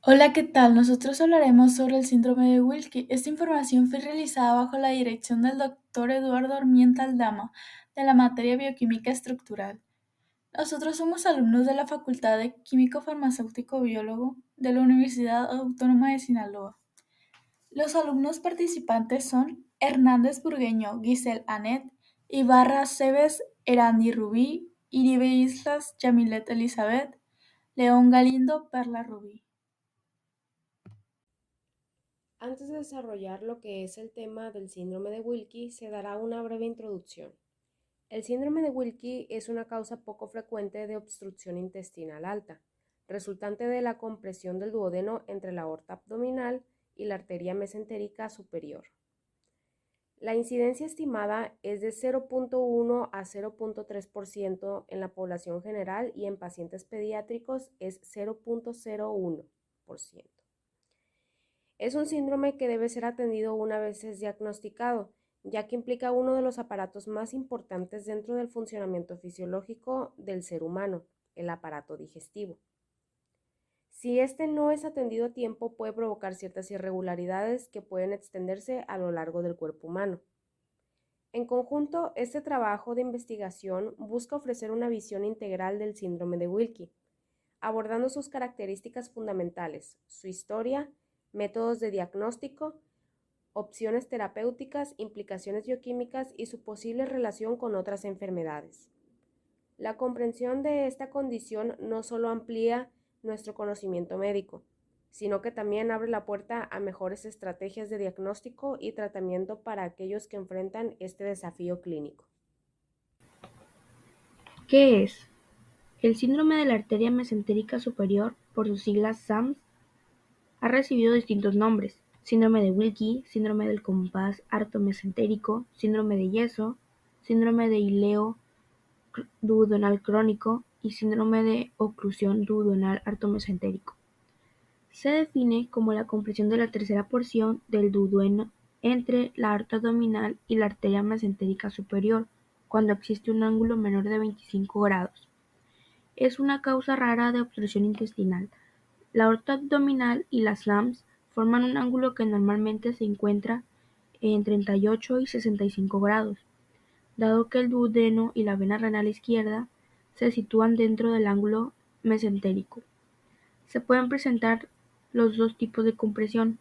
Hola, ¿qué tal? Nosotros hablaremos sobre el síndrome de Wilkie. Esta información fue realizada bajo la dirección del doctor Eduardo Armienta Aldama, de la materia Bioquímica Estructural. Nosotros somos alumnos de la Facultad de Químico Farmacéutico Biólogo de la Universidad Autónoma de Sinaloa. Los alumnos participantes son Hernández Burgueño, Giselle Anet, Ibarra Cebes, Erandi Rubí, Iribe Islas, Yamilet Elizabeth, León Galindo, Perla Rubí. Antes de desarrollar lo que es el tema del síndrome de Wilkie, se dará una breve introducción. El síndrome de Wilkie es una causa poco frecuente de obstrucción intestinal alta, resultante de la compresión del duodeno entre la aorta abdominal y la arteria mesentérica superior. La incidencia estimada es de 0.1 a 0.3% en la población general y en pacientes pediátricos es 0.01%. Es un síndrome que debe ser atendido una vez es diagnosticado, ya que implica uno de los aparatos más importantes dentro del funcionamiento fisiológico del ser humano, el aparato digestivo. Si este no es atendido a tiempo, puede provocar ciertas irregularidades que pueden extenderse a lo largo del cuerpo humano. En conjunto, este trabajo de investigación busca ofrecer una visión integral del síndrome de Wilkie, abordando sus características fundamentales, su historia, métodos de diagnóstico, opciones terapéuticas, implicaciones bioquímicas y su posible relación con otras enfermedades. La comprensión de esta condición no solo amplía nuestro conocimiento médico, sino que también abre la puerta a mejores estrategias de diagnóstico y tratamiento para aquellos que enfrentan este desafío clínico. ¿Qué es? El síndrome de la arteria mesentérica superior, por sus siglas SAMS, ha recibido distintos nombres: síndrome de Wilkie, síndrome del compás artomesentérico, síndrome de yeso, síndrome de ileo duodenal crónico y síndrome de oclusión duodenal artomesentérico. Se define como la compresión de la tercera porción del duodeno entre la aorta abdominal y la arteria mesentérica superior, cuando existe un ángulo menor de 25 grados. Es una causa rara de obstrucción intestinal. La aorta abdominal y las LAMS forman un ángulo que normalmente se encuentra en 38 y 65 grados, dado que el duodeno y la vena renal izquierda se sitúan dentro del ángulo mesentérico. Se pueden presentar los dos tipos de compresión.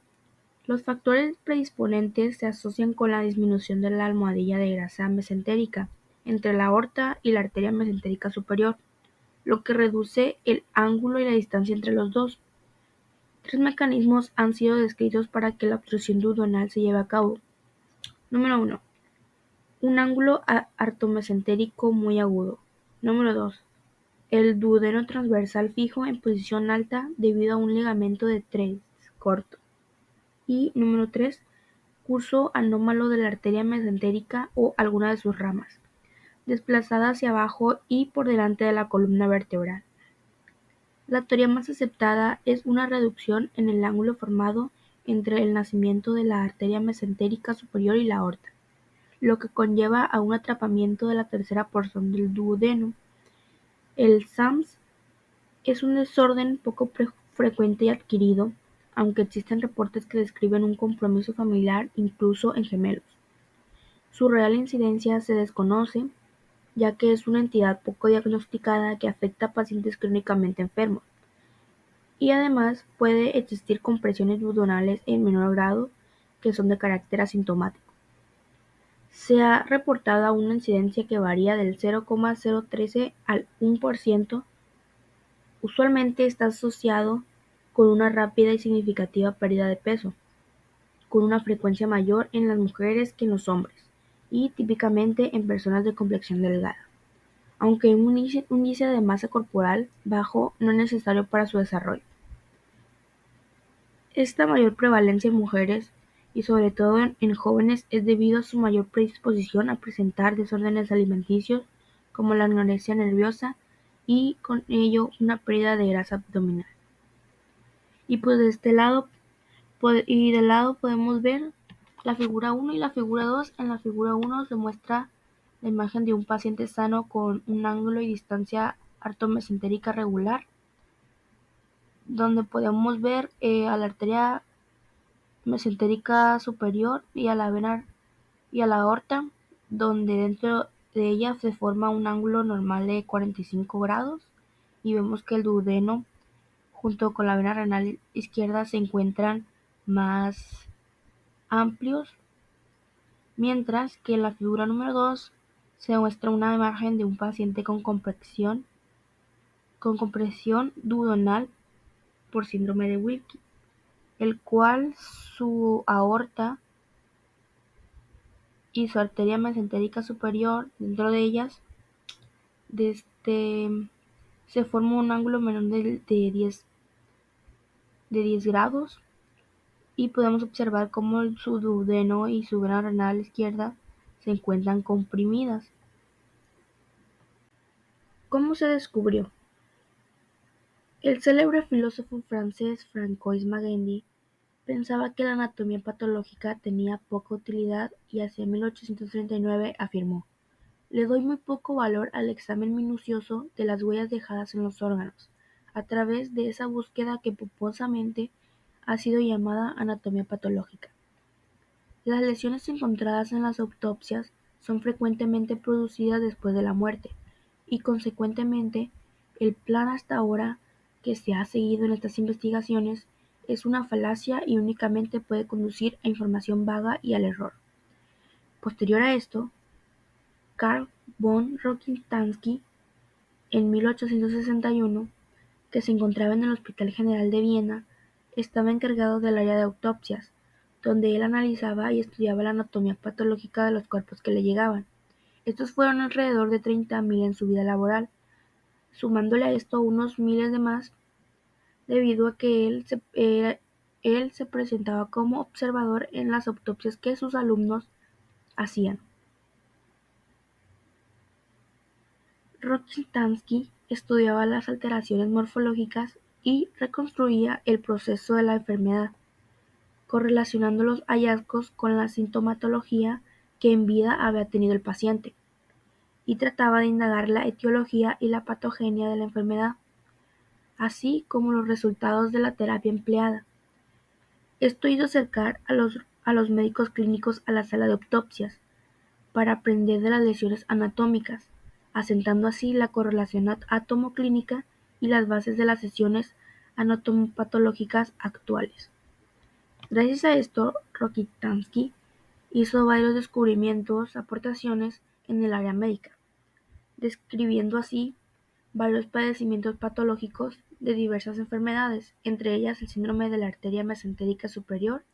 Los factores predisponentes se asocian con la disminución de la almohadilla de grasa mesentérica entre la aorta y la arteria mesentérica superior, lo que reduce el ángulo y la distancia entre los dos. Tres mecanismos han sido descritos para que la obstrucción duodenal se lleve a cabo. Número 1. Un ángulo artomesentérico muy agudo. Número 2. El duodeno transversal fijo en posición alta debido a un ligamento de tres corto. Y número 3. Curso anómalo de la arteria mesentérica o alguna de sus ramas, desplazada hacia abajo y por delante de la columna vertebral. La teoría más aceptada es una reducción en el ángulo formado entre el nacimiento de la arteria mesentérica superior y la aorta, lo que conlleva a un atrapamiento de la tercera porción del duodeno. El SAMS es un desorden poco frecuente y adquirido, aunque existen reportes que describen un compromiso familiar incluso en gemelos. Su real incidencia se desconoce, ya que es una entidad poco diagnosticada que afecta a pacientes crónicamente enfermos. Y además puede existir compresiones duodenales en menor grado que son de carácter asintomático. Se ha reportado una incidencia que varía del 0,013 al 1%. Usualmente está asociado con una rápida y significativa pérdida de peso, con una frecuencia mayor en las mujeres que en los hombres, y típicamente en personas de complexión delgada, aunque un índice de masa corporal bajo no es necesario para su desarrollo. Esta mayor prevalencia en mujeres, y sobre todo en jóvenes, es debido a su mayor predisposición a presentar desórdenes alimenticios como la anorexia nerviosa y con ello una pérdida de grasa abdominal. Y pues de este lado, del lado podemos ver la figura 1 y la figura 2. En la figura 1 se muestra la imagen de un paciente sano con un ángulo y distancia artomesentérica regular. donde podemos ver a la arteria mesentérica superior y a la vena y a la aorta, donde dentro de ella se forma un ángulo normal de 45 grados y vemos que el duodeno junto con la vena renal izquierda se encuentran más amplios, mientras que en la figura número 2 se muestra una imagen de un paciente con compresión duodenal por síndrome de Wilkie, el cual su aorta y su arteria mesentérica superior, dentro de ellas, se forma un ángulo menor de 10 grados y podemos observar cómo su duodeno y su vena renal izquierda se encuentran comprimidas. ¿Cómo se descubrió? El célebre filósofo francés Francois Magendie pensaba que la anatomía patológica tenía poca utilidad y hacia 1839 afirmó: "Le doy muy poco valor al examen minucioso de las huellas dejadas en los órganos, a través de esa búsqueda que pomposamente ha sido llamada anatomía patológica". Las lesiones encontradas en las autopsias son frecuentemente producidas después de la muerte, y consecuentemente, el plan hasta ahora que se ha seguido en estas investigaciones es una falacia y únicamente puede conducir a información vaga y al error. Posterior a esto, Carl von Rokitansky, en 1861, que se encontraba en el Hospital General de Viena, estaba encargado del área de autopsias, donde él analizaba y estudiaba la anatomía patológica de los cuerpos que le llegaban. Estos fueron alrededor de 30.000 en su vida laboral, sumándole a esto unos miles de más, debido a que él se presentaba como observador en las autopsias que sus alumnos hacían. Rokitansky estudiaba las alteraciones morfológicas y reconstruía el proceso de la enfermedad, correlacionando los hallazgos con la sintomatología que en vida había tenido el paciente, y trataba de indagar la etiología y la patogenia de la enfermedad, así como los resultados de la terapia empleada. Esto hizo acercar a los médicos clínicos a la sala de autopsias para aprender de las lesiones anatómicas, asentando así la correlación átomo-clínica y las bases de las sesiones anatomopatológicas actuales. Gracias a esto, Rokitansky hizo varios descubrimientos, aportaciones en el área médica, describiendo así varios padecimientos patológicos de diversas enfermedades, entre ellas el síndrome de la arteria mesentérica superior,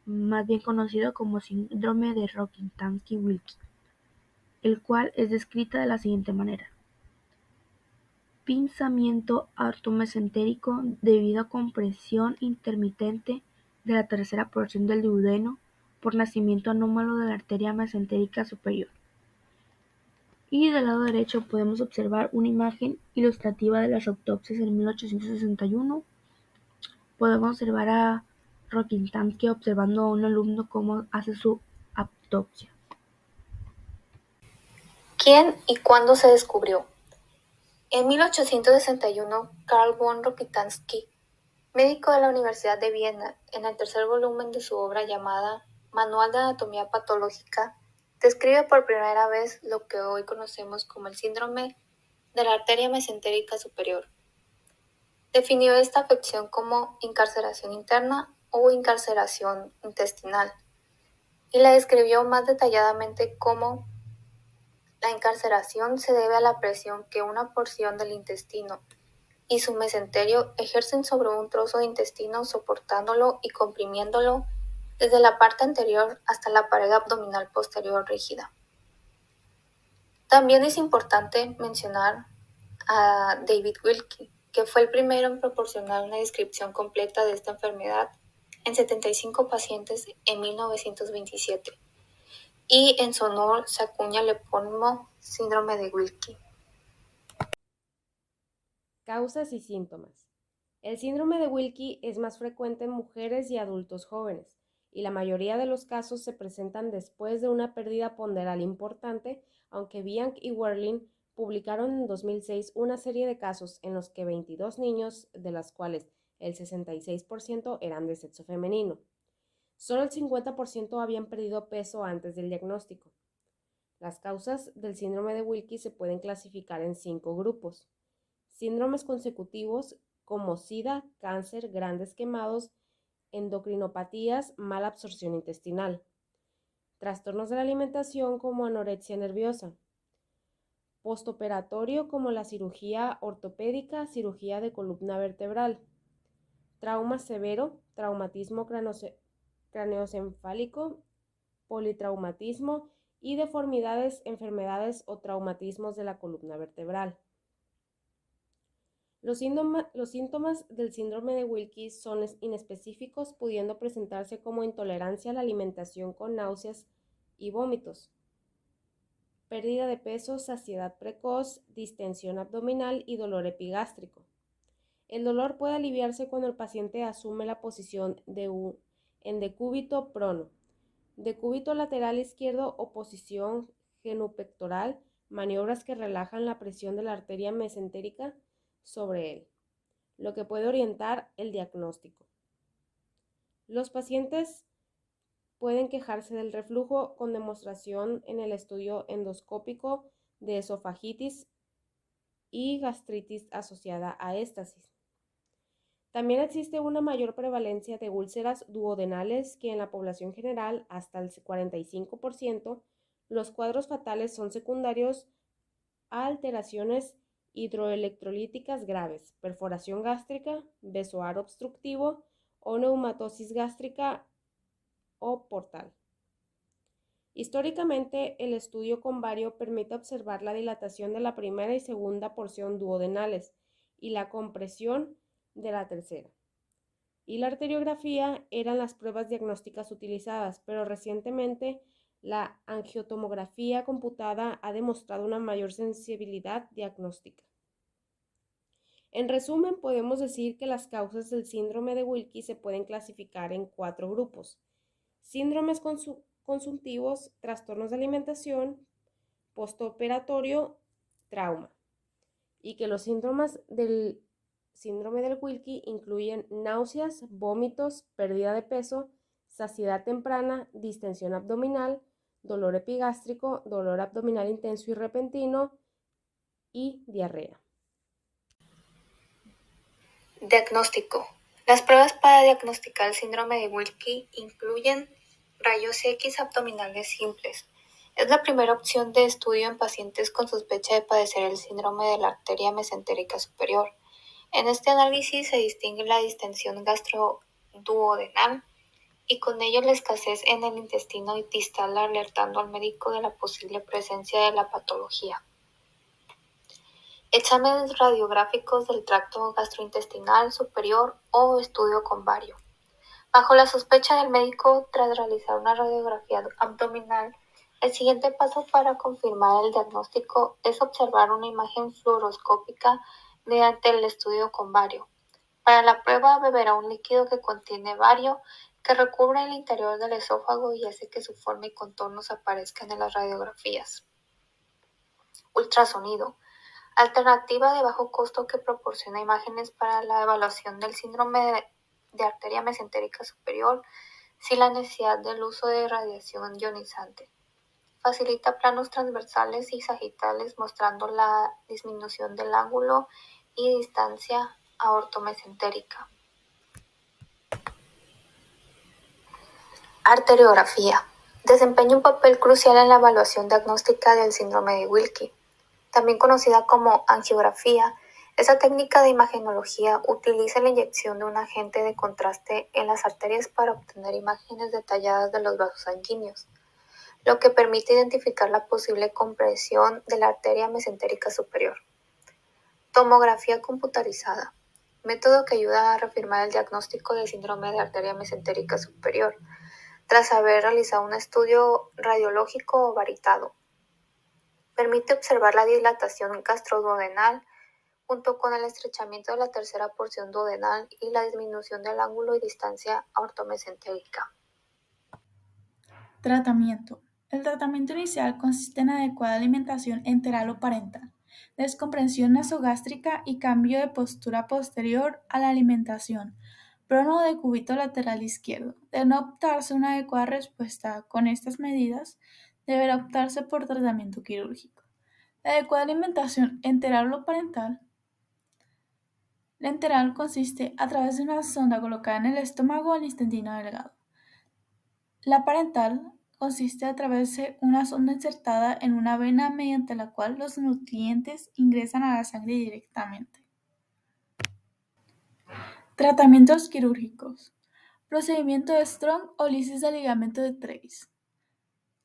más bien conocido como síndrome de Rokitansky-Wilkie, el cual es descrita de la siguiente manera: pinzamiento ortomesentérico debido a compresión intermitente de la tercera porción del duodeno por nacimiento anómalo de la arteria mesentérica superior. Y del lado derecho podemos observar una imagen ilustrativa de las autopsias en 1861. Podemos observar a Rokitansky observando a un alumno cómo hace su autopsia. ¿Quién y cuándo se descubrió? En 1861, Carl von Rokitansky, médico de la Universidad de Viena, en el tercer volumen de su obra llamada Manual de Anatomía Patológica, describe por primera vez lo que hoy conocemos como el síndrome de la arteria mesentérica superior. Definió esta afección como incarceración interna o incarceración intestinal, y la describió más detalladamente como: la incarceración se debe a la presión que una porción del intestino y su mesenterio ejercen sobre un trozo de intestino, soportándolo y comprimiéndolo desde la parte anterior hasta la pared abdominal posterior rígida. También es importante mencionar a David Wilkie, que fue el primero en proporcionar una descripción completa de esta enfermedad en 75 pacientes en 1927, y en su honor se acuña el epónimo síndrome de Wilkie. Causas y síntomas. El síndrome de Wilkie es más frecuente en mujeres y adultos jóvenes, y la mayoría de los casos se presentan después de una pérdida ponderal importante, aunque Bianc y Werling publicaron en 2006 una serie de casos en los que 22 niños, de las cuales el 66% eran de sexo femenino. Solo el 50% habían perdido peso antes del diagnóstico. Las causas del síndrome de Wilkie se pueden clasificar en 5 grupos. Síndromes consecutivos como SIDA, cáncer, grandes quemados, endocrinopatías, mala absorción intestinal. Trastornos de la alimentación como anorexia nerviosa. Postoperatorio como la cirugía ortopédica, cirugía de columna vertebral. Trauma severo, traumatismo craneoencefálico, politraumatismo y deformidades, enfermedades o traumatismos de la columna vertebral. Los síntomas del síndrome de Wilkie son inespecíficos, pudiendo presentarse como intolerancia a la alimentación con náuseas y vómitos, pérdida de peso, saciedad precoz, distensión abdominal y dolor epigástrico. El dolor puede aliviarse cuando el paciente asume la posición en decúbito prono, decúbito lateral izquierdo o posición genupectoral, maniobras que relajan la presión de la arteria mesentérica sobre él, lo que puede orientar el diagnóstico. Los pacientes pueden quejarse del reflujo con demostración en el estudio endoscópico de esofagitis y gastritis asociada a éstasis. También existe una mayor prevalencia de úlceras duodenales que en la población general, hasta el 45%. Los cuadros fatales son secundarios a alteraciones hidroelectrolíticas graves, perforación gástrica, besoar obstructivo o neumatosis gástrica o portal. Históricamente, el estudio con bario permite observar la dilatación de la primera y segunda porción duodenales y la compresión de la tercera. Y la arteriografía eran las pruebas diagnósticas utilizadas, pero recientemente la angiotomografía computada ha demostrado una mayor sensibilidad diagnóstica. En resumen, podemos decir que las causas del síndrome de Wilkie se pueden clasificar en 4 grupos: síndromes consultivos, trastornos de alimentación, postoperatorio, trauma, y que los síntomas del síndrome del Wilkie incluyen náuseas, vómitos, pérdida de peso, saciedad temprana, distensión abdominal, dolor epigástrico, dolor abdominal intenso y repentino y diarrea. Diagnóstico. Las pruebas para diagnosticar el síndrome de Wilkie incluyen rayos X abdominales simples. Es la primera opción de estudio en pacientes con sospecha de padecer el síndrome de la arteria mesentérica superior. En este análisis se distingue la distensión gastroduodenal y con ello la escasez en el intestino distal, alertando al médico de la posible presencia de la patología. Exámenes radiográficos del tracto gastrointestinal superior o estudio con bario. Bajo la sospecha del médico, tras realizar una radiografía abdominal, el siguiente paso para confirmar el diagnóstico es observar una imagen fluoroscópica mediante el estudio con bario. Para la prueba beberá un líquido que contiene bario, que recubre el interior del esófago y hace que su forma y contornos aparezcan en las radiografías. Ultrasonido. Alternativa de bajo costo que proporciona imágenes para la evaluación del síndrome de arteria mesentérica superior sin la necesidad del uso de radiación ionizante. Facilita planos transversales y sagitales mostrando la disminución del ángulo y distancia aortomesentérica. Arteriografía. Desempeña un papel crucial en la evaluación diagnóstica del síndrome de Wilkie. También conocida como angiografía, esta técnica de imagenología utiliza la inyección de un agente de contraste en las arterias para obtener imágenes detalladas de los vasos sanguíneos, lo que permite identificar la posible compresión de la arteria mesentérica superior. Tomografía computarizada, método que ayuda a reafirmar el diagnóstico del síndrome de arteria mesentérica superior, tras haber realizado un estudio radiológico o varitado. Permite observar la dilatación gastroduodenal junto con el estrechamiento de la tercera porción duodenal y la disminución del ángulo y distancia aortomesentérica. Tratamiento. El tratamiento inicial consiste en adecuada alimentación enteral o parental, descomprensión nasogástrica y cambio de postura posterior a la alimentación, prono de cúbito lateral izquierdo. De no optarse una adecuada respuesta con estas medidas, deberá optarse por tratamiento quirúrgico. La adecuada alimentación enteral-parental. La enteral consiste a través de una sonda colocada en el estómago o el intestino delgado. La parental consiste a través de una sonda insertada en una vena mediante la cual los nutrientes ingresan a la sangre directamente. Tratamientos quirúrgicos. Procedimiento de Strong o lisis del ligamento de Trevis.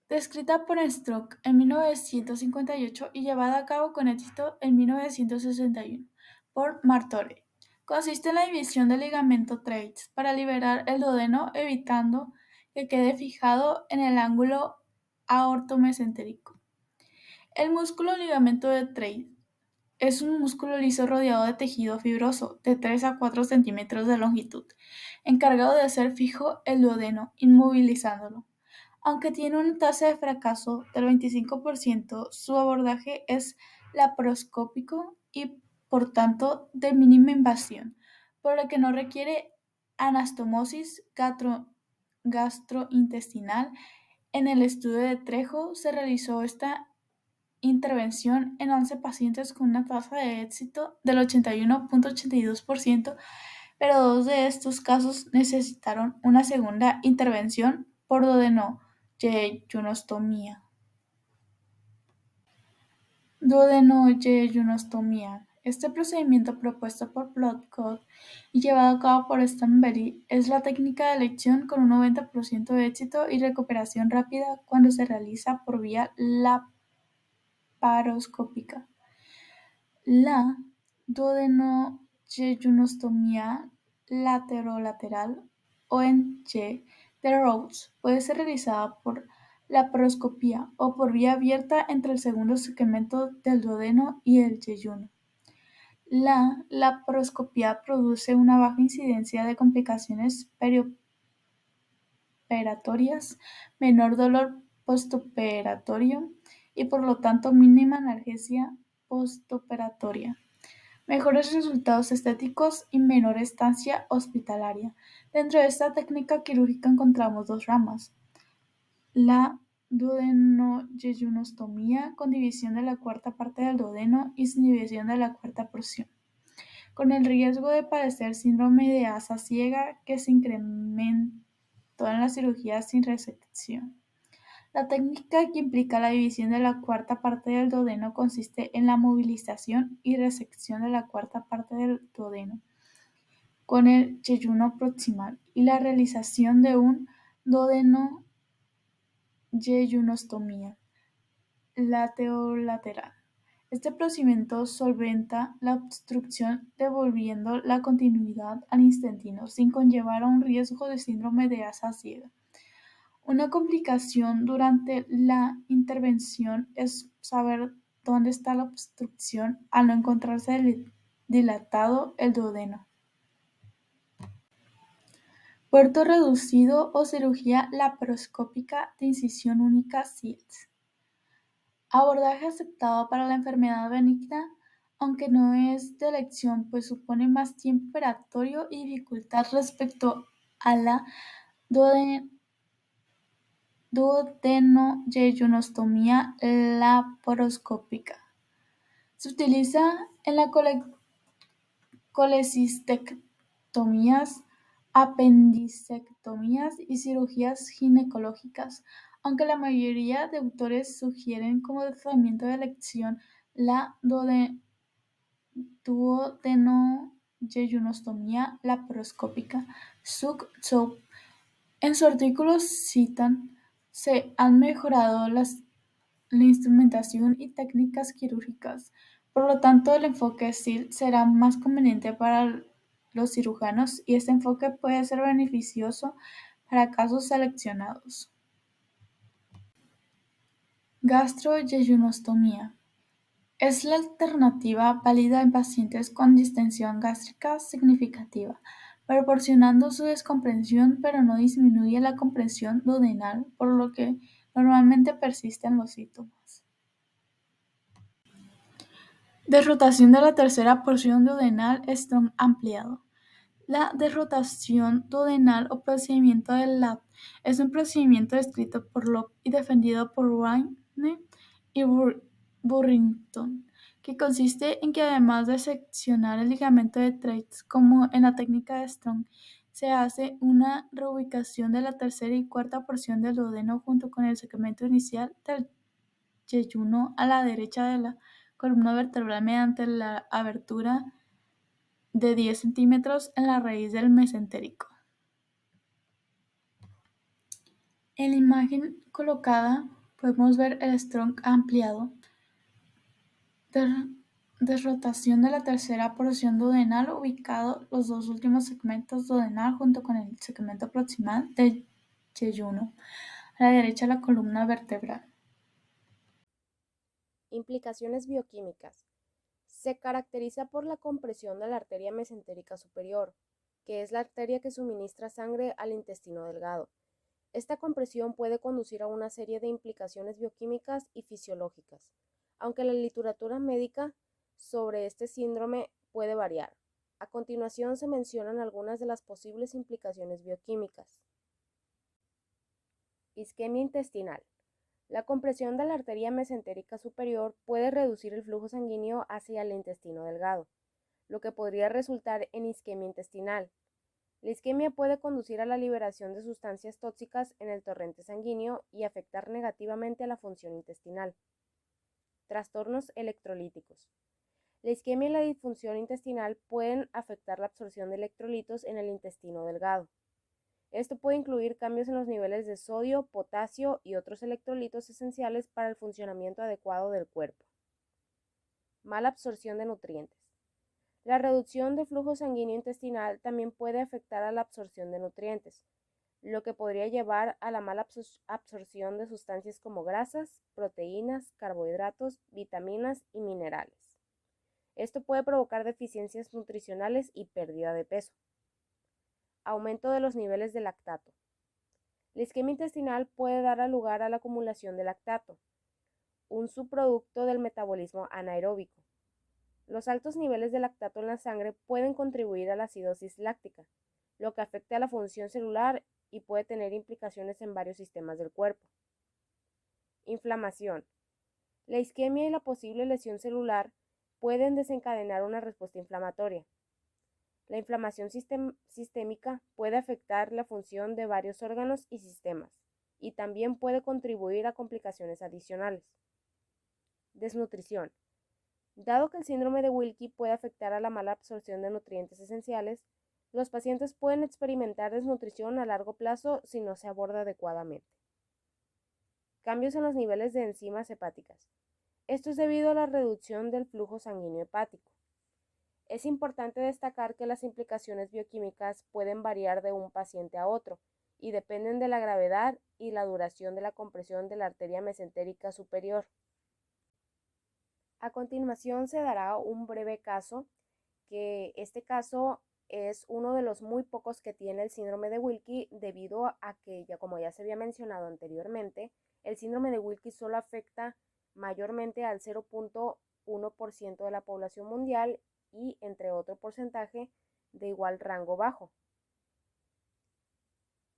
Descrita por Strong en 1958 y llevada a cabo con éxito en 1961 por Martore. Consiste en la división del ligamento Trevis para liberar el duodeno evitando que quede fijado en el ángulo aortomesentérico. El músculo ligamento de Trevis es un músculo liso rodeado de tejido fibroso de 3 a 4 centímetros de longitud, encargado de hacer fijo el duodeno, inmovilizándolo. Aunque tiene una tasa de fracaso del 25%, su abordaje es laparoscópico y, por tanto, de mínima invasión, por lo que no requiere anastomosis gastrointestinal. En el estudio de Trejo se realizó esta intervención en 11 pacientes con una tasa de éxito del 81.82%, pero 2 de estos casos necesitaron una segunda intervención por duodenoyeyunostomía. Duodenoyeyunostomía. Este procedimiento propuesto por Bloodcott y llevado a cabo por Stanberry es la técnica de elección con un 90% de éxito y recuperación rápida cuando se realiza por vía laparoscópica. La duodenoyeyunostomía laterolateral o en Y de Rhodes puede ser realizada por laparoscopía o por vía abierta entre el segundo segmento del duodeno y el yeyuno. La laparoscopía produce una baja incidencia de complicaciones perioperatorias, menor dolor postoperatorio y por lo tanto mínima analgesia postoperatoria, mejores resultados estéticos y menor estancia hospitalaria. Dentro de esta técnica quirúrgica encontramos dos ramas: la duodenoyeyunostomía con división de la cuarta parte del duodeno y sin división de la cuarta porción, con el riesgo de padecer síndrome de asa ciega que se incrementó en la cirugía sin resección. La técnica que implica la división de la cuarta parte del duodeno consiste en la movilización y resección de la cuarta parte del duodeno con el yeyuno proximal y la realización de un duodenoyeyunostomía laterolateral. Este procedimiento solventa la obstrucción devolviendo la continuidad al intestino sin conllevar a un riesgo de síndrome de asa ciega. Una complicación durante la intervención es saber dónde está la obstrucción al no encontrarse dilatado el duodeno. Puerto reducido o cirugía laparoscópica de incisión única SILS. Abordaje aceptado para la enfermedad benigna, aunque no es de elección, pues supone más tiempo operatorio y dificultad respecto a la duodenoyeyunostomía laparoscópica. Se utiliza en la colecistectomías, apendicectomías y cirugías ginecológicas, aunque la mayoría de autores sugieren como tratamiento de elección la duodenoyeyunostomía laparoscópica. Suk-Tsou en su artículo citan: se han mejorado la instrumentación y técnicas quirúrgicas, por lo tanto el enfoque SIL será más conveniente para los cirujanos y este enfoque puede ser beneficioso para casos seleccionados. Gastroyeyunostomía. Es la alternativa válida en pacientes con distensión gástrica significativa, proporcionando su descompresión pero no disminuye la compresión duodenal, por lo que normalmente persisten los síntomas. Desrotación de la tercera porción duodenal Strong ampliado. La desrotación duodenal o procedimiento de Ladd es un procedimiento descrito por Locke y defendido por Wayne y Burrington, que consiste en que además de seccionar el ligamento de Treitz, como en la técnica de Strong, se hace una reubicación de la tercera y cuarta porción del duodeno junto con el segmento inicial del yeyuno a la derecha de la columna vertebral mediante la abertura de 10 centímetros en la raíz del mesentérico. En la imagen colocada podemos ver el Strong ampliado, desrotación de la tercera porción duodenal, ubicado los dos últimos segmentos duodenal junto con el segmento proximal del yeyuno, a la derecha de la columna vertebral. Implicaciones bioquímicas. Se caracteriza por la compresión de la arteria mesentérica superior, que es la arteria que suministra sangre al intestino delgado. Esta compresión puede conducir a una serie de implicaciones bioquímicas y fisiológicas, aunque la literatura médica sobre este síndrome puede variar. A continuación se mencionan algunas de las posibles implicaciones bioquímicas. Isquemia intestinal. La compresión de la arteria mesentérica superior puede reducir el flujo sanguíneo hacia el intestino delgado, lo que podría resultar en isquemia intestinal. La isquemia puede conducir a la liberación de sustancias tóxicas en el torrente sanguíneo y afectar negativamente a la función intestinal. Trastornos electrolíticos. La isquemia y la disfunción intestinal pueden afectar la absorción de electrolitos en el intestino delgado. Esto puede incluir cambios en los niveles de sodio, potasio y otros electrolitos esenciales para el funcionamiento adecuado del cuerpo. Mala absorción de nutrientes. La reducción de flujo sanguíneo intestinal también puede afectar a la absorción de nutrientes, lo que podría llevar a la mala absorción de sustancias como grasas, proteínas, carbohidratos, vitaminas y minerales. Esto puede provocar deficiencias nutricionales y pérdida de peso. Aumento de los niveles de lactato. La isquemia intestinal puede dar lugar a la acumulación de lactato, un subproducto del metabolismo anaeróbico. Los altos niveles de lactato en la sangre pueden contribuir a la acidosis láctica, lo que afecta a la función celular y puede tener implicaciones en varios sistemas del cuerpo. Inflamación. La isquemia y la posible lesión celular pueden desencadenar una respuesta inflamatoria. La inflamación sistémica puede afectar la función de varios órganos y sistemas, y también puede contribuir a complicaciones adicionales. Desnutrición. Dado que el síndrome de Wilkie puede afectar a la mala absorción de nutrientes esenciales, los pacientes pueden experimentar desnutrición a largo plazo si no se aborda adecuadamente. Cambios en los niveles de enzimas hepáticas. Esto es debido a la reducción del flujo sanguíneo hepático. Es importante destacar que las implicaciones bioquímicas pueden variar de un paciente a otro y dependen de la gravedad y la duración de la compresión de la arteria mesentérica superior. A continuación se dará un breve caso, que este caso es uno de los muy pocos que tiene el síndrome de Wilkie debido a que, como ya se había mencionado anteriormente, el síndrome de Wilkie solo afecta mayormente al 0.1% de la población mundial y entre otro porcentaje de igual rango bajo.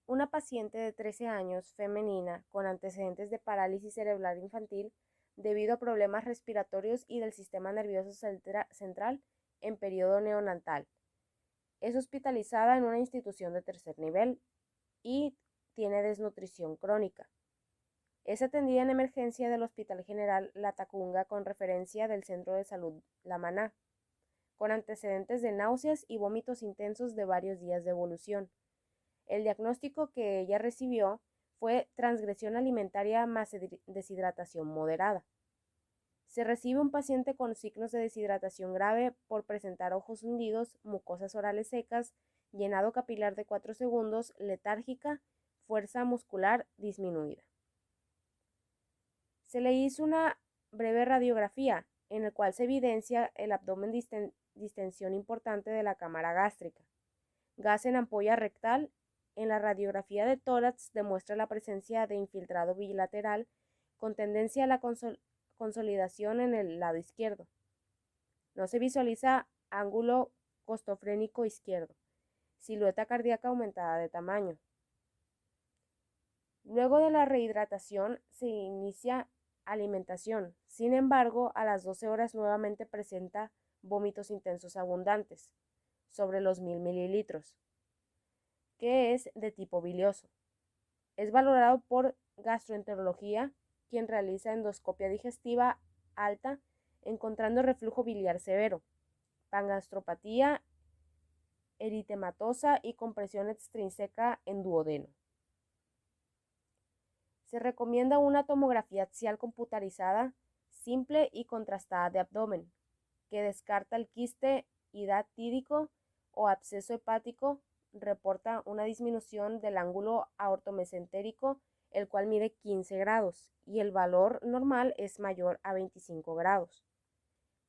Una paciente de 13 años, femenina, con antecedentes de parálisis cerebral infantil debido a problemas respiratorios y del sistema nervioso central en periodo neonatal. Es hospitalizada en una institución de tercer nivel y tiene desnutrición crónica. Es atendida en emergencia del Hospital General La Tacunga con referencia del Centro de Salud La Maná, con antecedentes de náuseas y vómitos intensos de varios días de evolución. El diagnóstico que ella recibió fue transgresión alimentaria más deshidratación moderada. Se recibe un paciente con signos de deshidratación grave por presentar ojos hundidos, mucosas orales secas, llenado capilar de 4 segundos, letárgica, fuerza muscular disminuida. Se le hizo una breve radiografía en la cual se evidencia el abdomen distensión importante de la cámara gástrica, gas en ampolla rectal. En la radiografía de tórax demuestra la presencia de infiltrado bilateral con tendencia a la consolidación en el lado izquierdo. No se visualiza ángulo costofrénico izquierdo. Silueta cardíaca aumentada de tamaño. Luego de la rehidratación se inicia alimentación. Sin embargo, a las 12 horas nuevamente presenta vómitos intensos abundantes, sobre los 1000 mililitros, que es de tipo bilioso. Es valorado por gastroenterología, quien realiza endoscopia digestiva alta, encontrando reflujo biliar severo, pangastropatía eritematosa y compresión extrínseca en duodeno. Se recomienda una tomografía axial computarizada simple y contrastada de abdomen, que descarta el quiste hidatídico o absceso hepático. Reporta una disminución del ángulo aortomesentérico, el cual mide 15 grados, y el valor normal es mayor a 25 grados,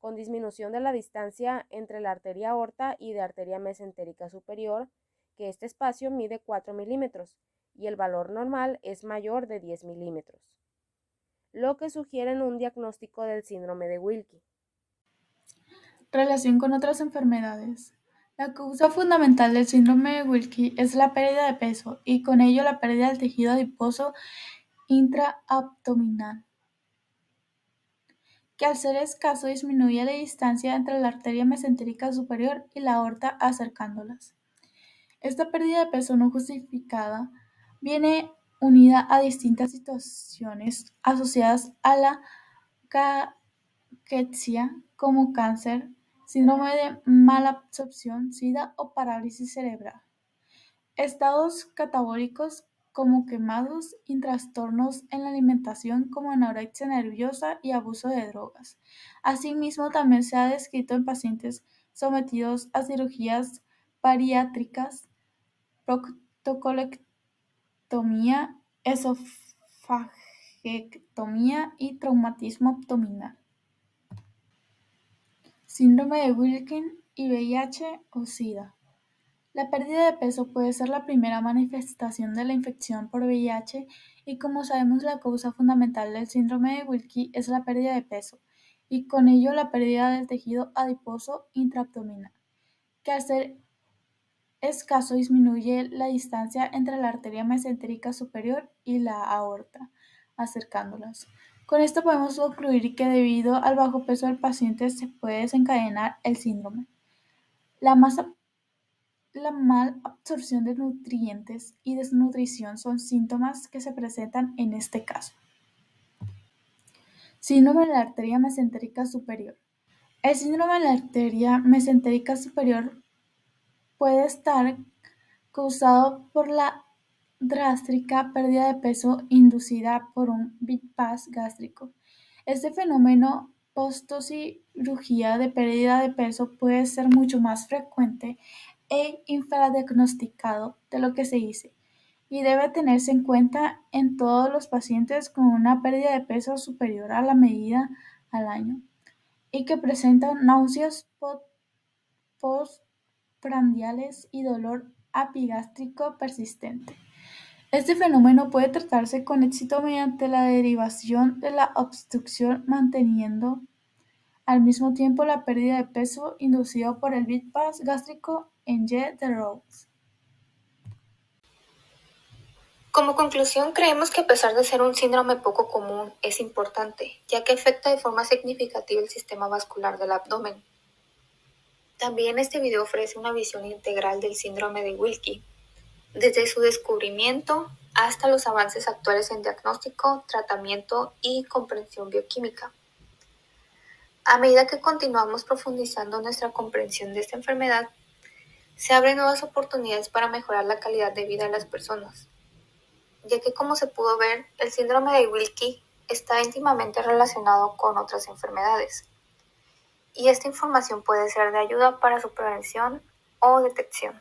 con disminución de la distancia entre la arteria aorta y de arteria mesentérica superior, que este espacio mide 4 milímetros, y el valor normal es mayor de 10 milímetros, lo que sugiere un diagnóstico del síndrome de Wilkie. Relación con otras enfermedades. La causa fundamental del síndrome de Wilkie es la pérdida de peso y con ello la pérdida del tejido adiposo intraabdominal, que al ser escaso disminuye la distancia entre la arteria mesentérica superior y la aorta acercándolas. Esta pérdida de peso no justificada viene unida a distintas situaciones asociadas a la caquexia, como cáncer, síndrome de malabsorción, SIDA o parálisis cerebral, estados catabólicos como quemados y trastornos en la alimentación como anorexia nerviosa y abuso de drogas. Asimismo, también se ha descrito en pacientes sometidos a cirugías bariátricas, proctocolectomía, esofagectomía y traumatismo abdominal. Síndrome de Wilkins y VIH o SIDA. La pérdida de peso puede ser la primera manifestación de la infección por VIH y como sabemos la causa fundamental del síndrome de Wilkie es la pérdida de peso y con ello la pérdida del tejido adiposo intraabdominal, que al ser escaso disminuye la distancia entre la arteria mesentérica superior y la aorta, acercándolas. Con esto podemos concluir que debido al bajo peso del paciente se puede desencadenar el síndrome. La mal absorción de nutrientes y desnutrición son síntomas que se presentan en este caso. Síndrome de la arteria mesentérica superior. El síndrome de la arteria mesentérica superior puede estar causado por la drástica pérdida de peso inducida por un bypass gástrico. Este fenómeno postcirugía de pérdida de peso puede ser mucho más frecuente e infradiagnosticado de lo que se dice, y debe tenerse en cuenta en todos los pacientes con una pérdida de peso superior a la medida al año y que presentan náuseas postprandiales y dolor epigástrico persistente. Este fenómeno puede tratarse con éxito mediante la derivación de la obstrucción manteniendo al mismo tiempo la pérdida de peso inducido por el bypass gástrico en Y de Rhodes. Como conclusión, creemos que a pesar de ser un síndrome poco común, es importante, ya que afecta de forma significativa el sistema vascular del abdomen. También este video ofrece una visión integral del síndrome de Wilkie, desde su descubrimiento hasta los avances actuales en diagnóstico, tratamiento y comprensión bioquímica. A medida que continuamos profundizando nuestra comprensión de esta enfermedad, se abren nuevas oportunidades para mejorar la calidad de vida de las personas, ya que como se pudo ver, el síndrome de Wilkie está íntimamente relacionado con otras enfermedades, y esta información puede ser de ayuda para su prevención o detección.